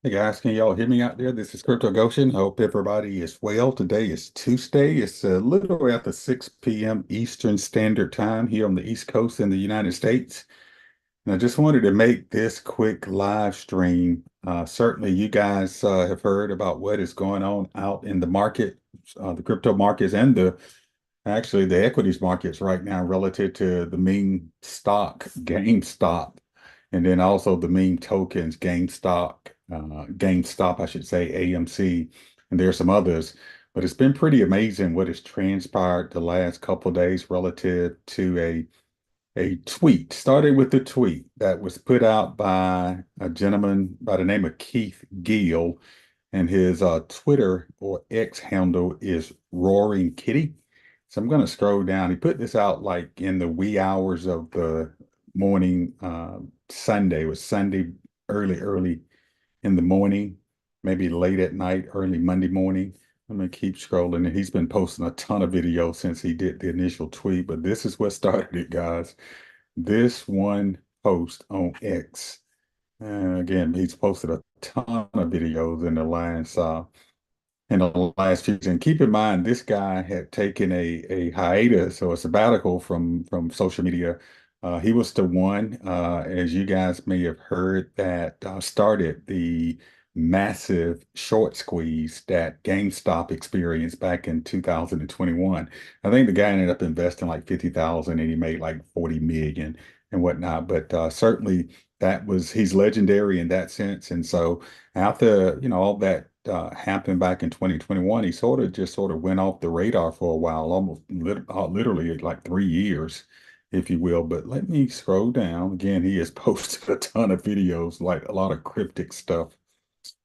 Hey guys, can y'all hear me out there? This is Crypto Goshen. Hope everybody is well. Today is Tuesday. It's a little after 6 p.m. Eastern Standard Time here on the East Coast in the United States. And I just wanted to make this quick live stream. Certainly, you guys have heard about what is going on out in the market, the crypto markets, and the equities markets right now relative to the meme stock, GameStop, and then also the meme tokens, GameStop, I should say, AMC, and there's some others. But it's been pretty amazing what has transpired the last couple of days relative to a tweet. Started with the tweet that was put out by a gentleman by the name of Keith Gill, and his Twitter or X handle is Roaring Kitty. So I'm going to scroll down. He put this out like in the wee hours of the morning, Sunday. It was Sunday, early in the morning, maybe late at night, early Monday morning. I'm gonna keep scrolling, and he's been posting a ton of videos since he did the initial tweet. But this is what started it, guys. This one post on X. And again, he's posted a ton of videos in the last few years. And keep in mind, this guy had taken a hiatus or a sabbatical from social media. He was the one, as you guys may have heard, that started the massive short squeeze that GameStop experienced back in 2021. I think the guy ended up investing like 50,000 and he made like 40 million and whatnot. But certainly he's legendary in that sense. And so after, all that happened back in 2021, he sort of went off the radar for a while, literally like 3 years, if you will. But let me scroll down. Again, he has posted a ton of videos, like a lot of cryptic stuff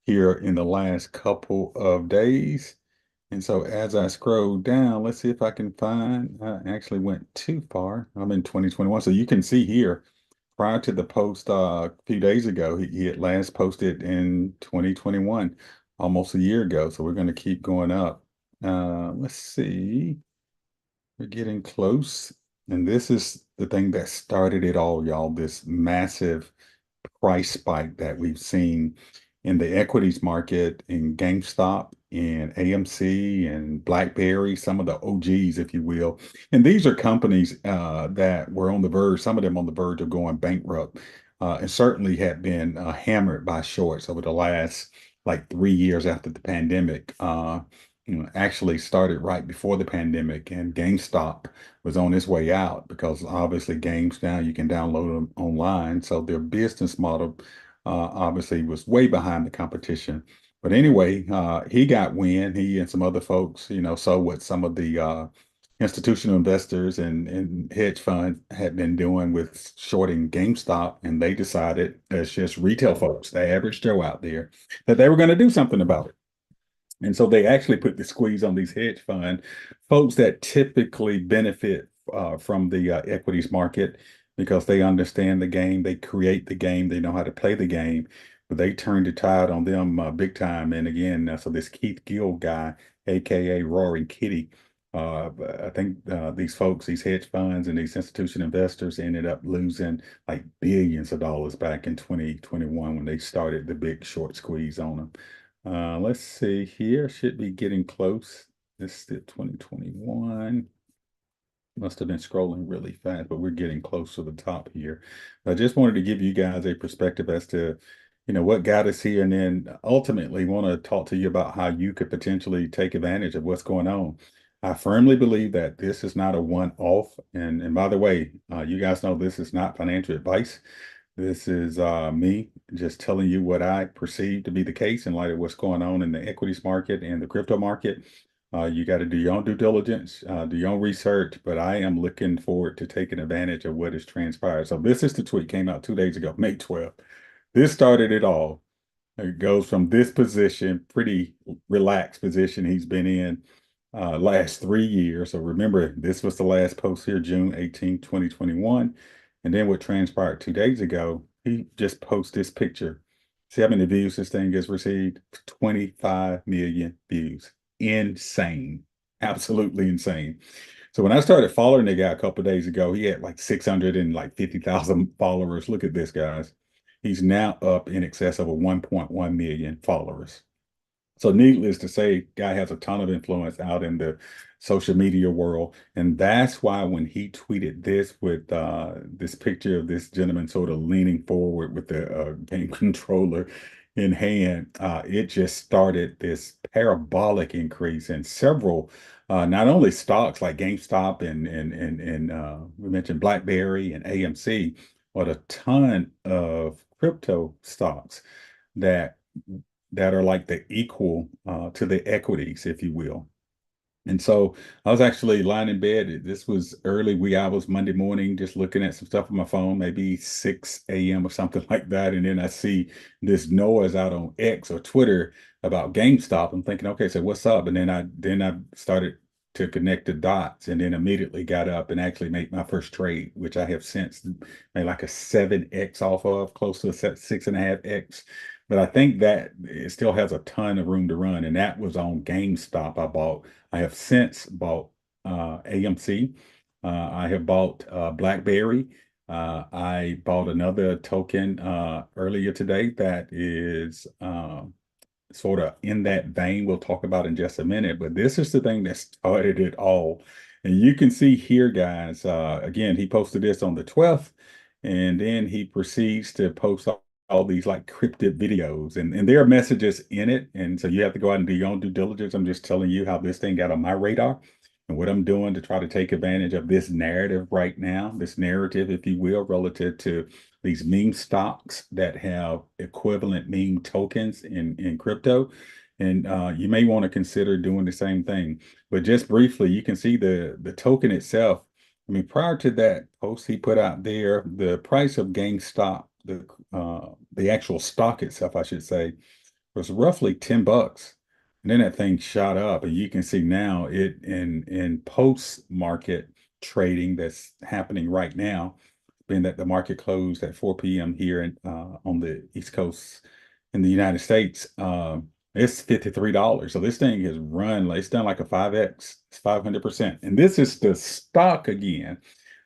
here in the last couple of days. And so as I scroll down, let's see if I can find, I actually went too far. I'm in 2021. So you can see here, prior to the post a few days ago, he had last posted in 2021, almost a year ago. So we're going to keep going up. Let's see. We're getting close. And this is the thing that started it all, y'all, this massive price spike that we've seen in the equities market in GameStop, in AMC, and BlackBerry, some of the OGs, if you will. And these are companies that were on the verge, some of them on the verge of going bankrupt, and certainly had been hammered by shorts over the last like 3 years after the pandemic. Actually started right before the pandemic, and GameStop was on its way out because obviously games now you can download them online. So their business model obviously was way behind the competition. But anyway, he got wind, he and some other folks, so what some of the institutional investors and hedge funds had been doing with shorting GameStop, and they decided, as just retail folks, the average Joe out there, that they were going to do something about it. And so they actually put the squeeze on these hedge fund folks that typically benefit from the equities market because they understand the game, they create the game, they know how to play the game. But they turned the tide on them big time. And again, so this Keith Gill guy, aka Roaring Kitty, I think these folks, these hedge funds and these institutional investors ended up losing like billions of dollars back in 2021 when they started the big short squeeze on them. Let's see here. Should be getting close. This is the 2021. Must have been scrolling really fast, but we're getting close to the top here. I just wanted to give you guys a perspective as to, what got us here, and then ultimately want to talk to you about how you could potentially take advantage of what's going on. I firmly believe that this is not a one-off. And by the way, you guys know this is not financial advice. This is me just telling you what I perceive to be the case in light of what's going on in the equities market and the crypto market. You got to do your own due diligence, do your own research, but I am looking forward to taking advantage of what has transpired. So this is the tweet, came out 2 days ago, May 12th. This started it all. It goes from this position, pretty relaxed position he's been in last 3 years. So remember, this was the last post here, June 18, 2021. And then what transpired 2 days ago, he just posted this picture. See how many views this thing has received? 25 million views. Insane. Absolutely insane. So when I started following the guy a couple of days ago, he had like 650,000 followers. Look at this, guys. He's now up in excess of a 1.1 million followers. So needless to say, guy has a ton of influence out in the social media world. And that's why when he tweeted this with this picture of this gentleman sort of leaning forward with the game controller in hand, it just started this parabolic increase in several, not only stocks like GameStop and we mentioned BlackBerry and AMC, but a ton of crypto stocks that that are like the equal to the equities, if you will. And so I was actually lying in bed. This was early wee hours Monday morning, just looking at some stuff on my phone, maybe 6 a.m. or something like that. And then I see this noise out on X or Twitter about GameStop. I'm thinking, okay, so what's up? And then I started to connect the dots and then immediately got up and actually made my first trade, which I have since made like a 7x off of, close to a 6.5x. But I think that it still has a ton of room to run. And that was on GameStop. I have since bought AMC. I have bought BlackBerry. I bought another token earlier today that is sort of in that vein we'll talk about in just a minute. But this is the thing that started it all. And you can see here, guys, again, he posted this on the 12th, and then he proceeds to post all these like cryptid videos and there are messages in it. And so you have to go out and do your own due diligence. I'm just telling you how this thing got on my radar and what I'm doing to try to take advantage of this narrative right now, this narrative, if you will, relative to these meme stocks that have equivalent meme tokens in crypto. And you may want to consider doing the same thing. But just briefly, you can see the token itself. I mean, prior to that post he put out there, the price of GameStop, the actual stock itself, I should say, was roughly $10. And then that thing shot up, and you can see now it in post market trading that's happening right now, being that the market closed at 4 p.m. here on the East Coast in the United States. It's $53. So this thing has run, it's done like a 5x, it's 500%. And this is the stock again.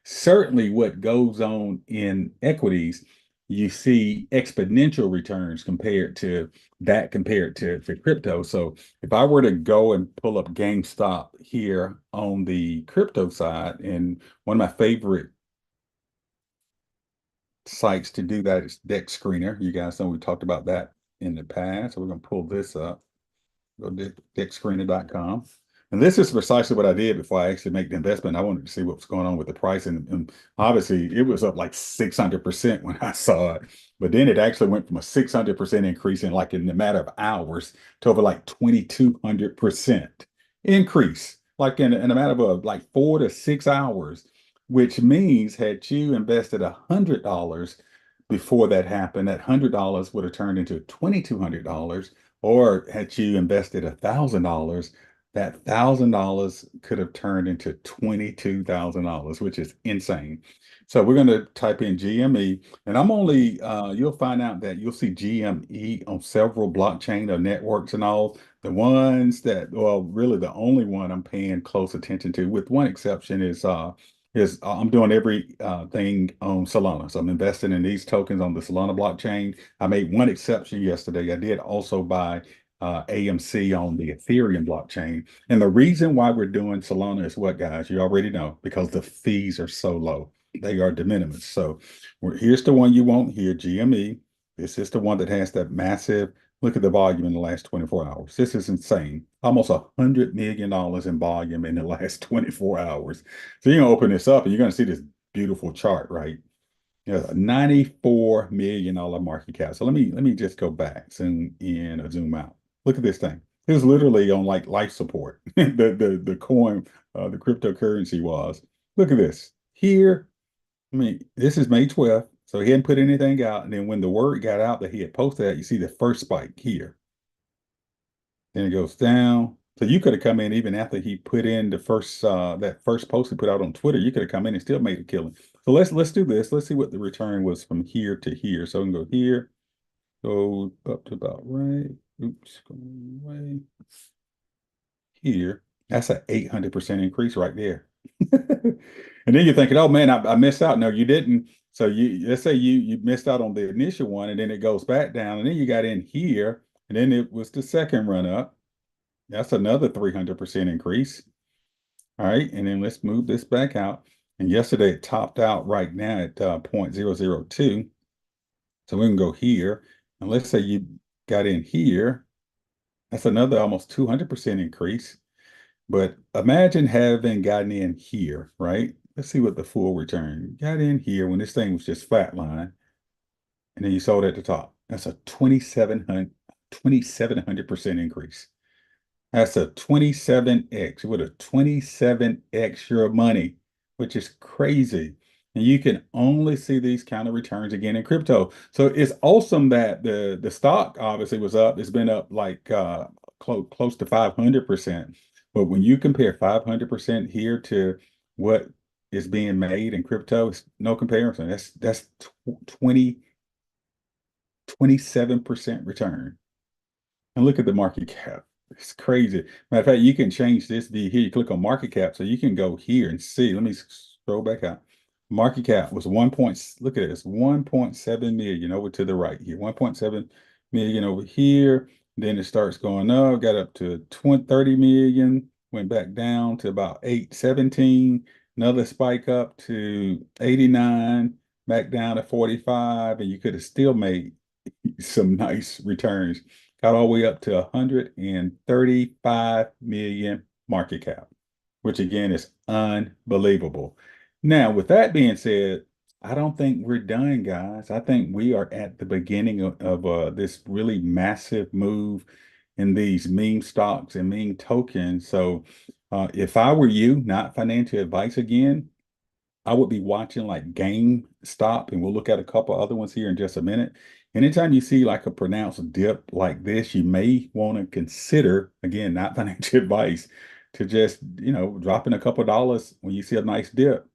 Certainly what goes on in equities, you see exponential returns compared to crypto. So if I were to go and pull up GameStop here on the crypto side, and one of my favorite sites to do that is Deck Screener. You guys know we talked about that in the past. So we're going to pull this up. Go to deckscreener.com. And this is precisely what I did before I actually make the investment. I wanted to see what was going on with the price. And obviously, it was up like 600% when I saw it. But then it actually went from a 600% increase in the matter of hours to over like 2,200% increase, like in a matter of like 4 to 6 hours, which means had you invested $100 before that happened, that $100 would have turned into $2,200. Or had you invested $1,000, that $1,000 could have turned into $22,000, which is insane. So we're going to type in GME, and you'll find out that you'll see GME on several blockchain or networks and all. The ones that, well, really the only one I'm paying close attention to, with one exception, is I'm doing every thing on Solana. So I'm investing in these tokens on the Solana blockchain. I made one exception yesterday. I did also buy AMC on the Ethereum blockchain. And the reason why we're doing Solana is what, guys? You already know, because the fees are so low. They are de minimis. So here's the one you want here, GME. This is the one that has that massive, look at the volume in the last 24 hours. This is insane. Almost $100 million in volume in the last 24 hours. So you're gonna open this up and you're gonna see this beautiful chart, right? Yeah, a $94 million market cap. So let me just go back, zoom in or zoom out. Look at this thing. It was literally on like life support. The coin, the cryptocurrency was. Look at this. Here, I mean, this is May 12th. So he hadn't put anything out. And then when the word got out that he had posted that, you see the first spike here. Then it goes down. So you could have come in even after he put in the first that first post he put out on Twitter. You could have come in and still made a killing. So let's do this. Let's see what the return was from here to here. So we can go here, go up to about right. Oops, go away here. That's an 800% increase right there. And then you're thinking, oh man, I missed out. No, you didn't. So let's say you missed out on the initial one and then it goes back down and then you got in here and then it was the second run up. That's another 300% increase. All right. And then let's move this back out. And yesterday it topped out right now at 0.002. So we can go here. And let's say you got in here. That's another almost 200% increase. But imagine having gotten in here, right? Let's see what the full return. You got in here when this thing was just flatline, and then you sold at the top. That's a 2,700% increase. That's a 27x with a 27x your money, which is crazy. And you can only see these kind of returns again in crypto. So it's awesome that the stock obviously was up. It's been up like close to 500%. But when you compare 500% here to what is being made in crypto, it's no comparison. That's 27% return. And look at the market cap. It's crazy. Matter of fact, you can change this here. You click on market cap, so you can go here and see. Let me scroll back out. Market cap was look at this, 1.7 million over to the right here. 1.7 million over here. Then it starts going up, got up to 30 million, went back down to about 817. Another spike up to 89, back down to 45, and you could have still made some nice returns. Got all the way up to 135 million market cap, which again is unbelievable. Now, with that being said, I don't think we're done, guys. I think we are at the beginning of this really massive move in these meme stocks and meme tokens. So, if I were you, not financial advice again, I would be watching like GameStop, and we'll look at a couple other ones here in just a minute. Anytime you see like a pronounced dip like this, you may want to consider, again, not financial advice, to just, dropping a couple dollars when you see a nice dip.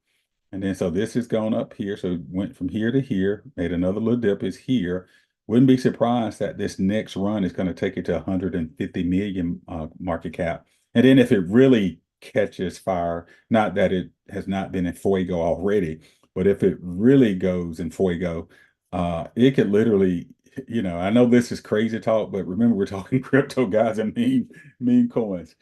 And then so this is going up here. So it went from here to here, made another little dip is here. Wouldn't be surprised that this next run is going to take it to 150 million market cap. And then if it really catches fire, not that it has not been in fuego already, but if it really goes in fuego, it could literally, I know this is crazy talk, but remember we're talking crypto guys and meme coins.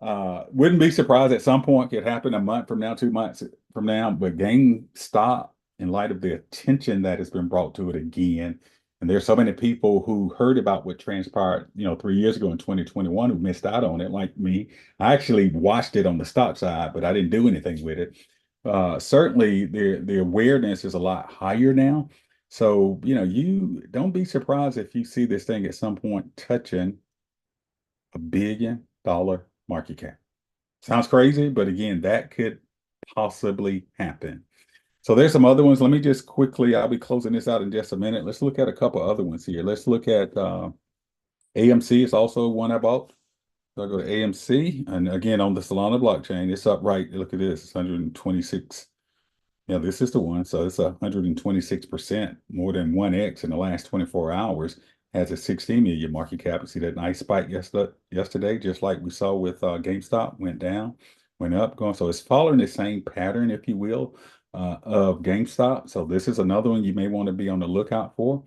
Wouldn't be surprised at some point could happen a month from now, 2 months from now, but GameStop, in light of the attention that has been brought to it again, and there's so many people who heard about what transpired, 3 years ago in 2021 who missed out on it, like me. I actually watched it on the stock side, but I didn't do anything with it. Certainly, the awareness is a lot higher now. So, you don't be surprised if you see this thing at some point touching $1 billion market cap. Sounds crazy, but again, that could possibly happen. So there's some other ones. Let me just quickly, I'll be closing this out in just a minute. Let's look at a couple other ones here. Let's look at AMC. It's also one I bought. So I go to AMC, and again, on the Solana blockchain, it's up right. Look at this, it's 126. Yeah, this is the one. So it's 126%, more than 1x in the last 24 hours. Has a 16 million market cap. You see that nice spike yesterday, just like we saw with GameStop, went down, went up, going. So it's following the same pattern, if you will, of GameStop. So this is another one you may want to be on the lookout for.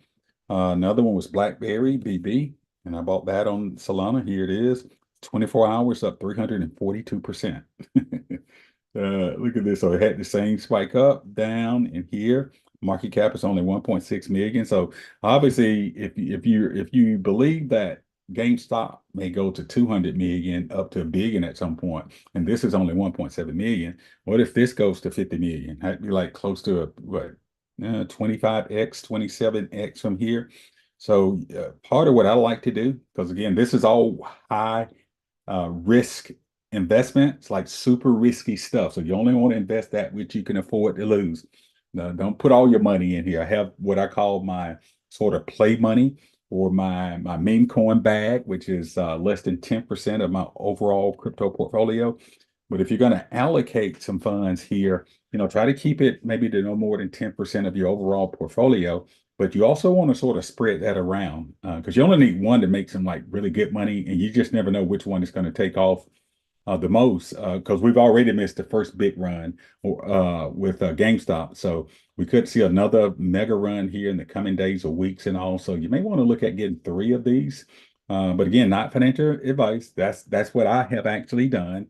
Another one was BlackBerry BB, and I bought that on Solana. Here it is, 24 hours up 342%. Look at this. So it had the same spike up, down, and here. Market cap is only 1.6 million. So obviously, if you believe that GameStop may go to 200 million up to a billion at some point, and this is only 1.7 million, what if this goes to 50 million? That'd be like close to 25x, 27x from here. So part of what I like to do, because again, this is all high risk investments, like super risky stuff. So you only want to invest that which you can afford to lose. Now, don't put all your money in here. I have what I call my sort of play money, or my meme coin bag, which is less than 10% of my overall crypto portfolio. But if you're going to allocate some funds here, try to keep it maybe to no more than 10% of your overall portfolio. But you also want to sort of spread that around because you only need one to make some like really good money, and you just never know which one is going to take off the most because we've already missed the first big run with GameStop. So we could see another mega run here in the coming days or weeks and all. So you may want to look at getting three of these. But again, not financial advice. That's what I have actually done,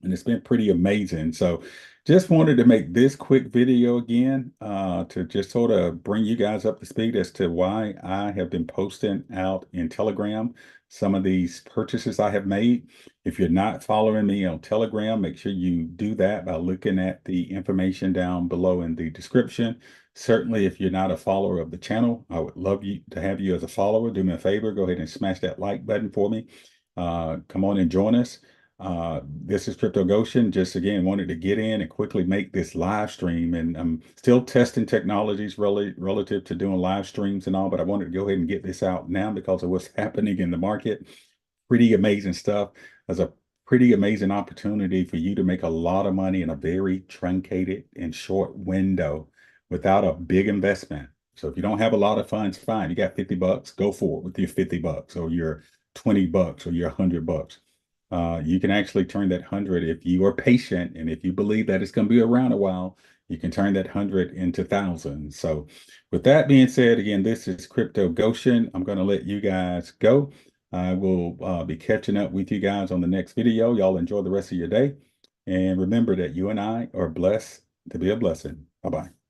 and it's been pretty amazing. So just wanted to make this quick video again to just sort of bring you guys up to speed as to why I have been posting out in Telegram some of these purchases I have made. If you're not following me on Telegram, make sure you do that by looking at the information down below in the description. Certainly, if you're not a follower of the channel, I would love you to have you as a follower. Do me a favor, go ahead and smash that like button for me. Come on and join us. This is Crypto Goshen. Just again, wanted to get in and quickly make this live stream. And I'm still testing technologies relative to doing live streams and all, but I wanted to go ahead and get this out now because of what's happening in the market. Pretty amazing stuff. There's a pretty amazing opportunity for you to make a lot of money in a very truncated and short window without a big investment. So if you don't have a lot of funds, fine. You got 50 bucks, go for it with your 50 bucks or your 20 bucks or your 100 bucks. You can actually turn that 100 if you are patient and if you believe that it's going to be around a while, you can turn that 100 into thousands. So with that being said, again, this is Crypto Goshen. I'm going to let you guys go. I will be catching up with you guys on the next video. Y'all enjoy the rest of your day. And remember that you and I are blessed to be a blessing. Bye-bye.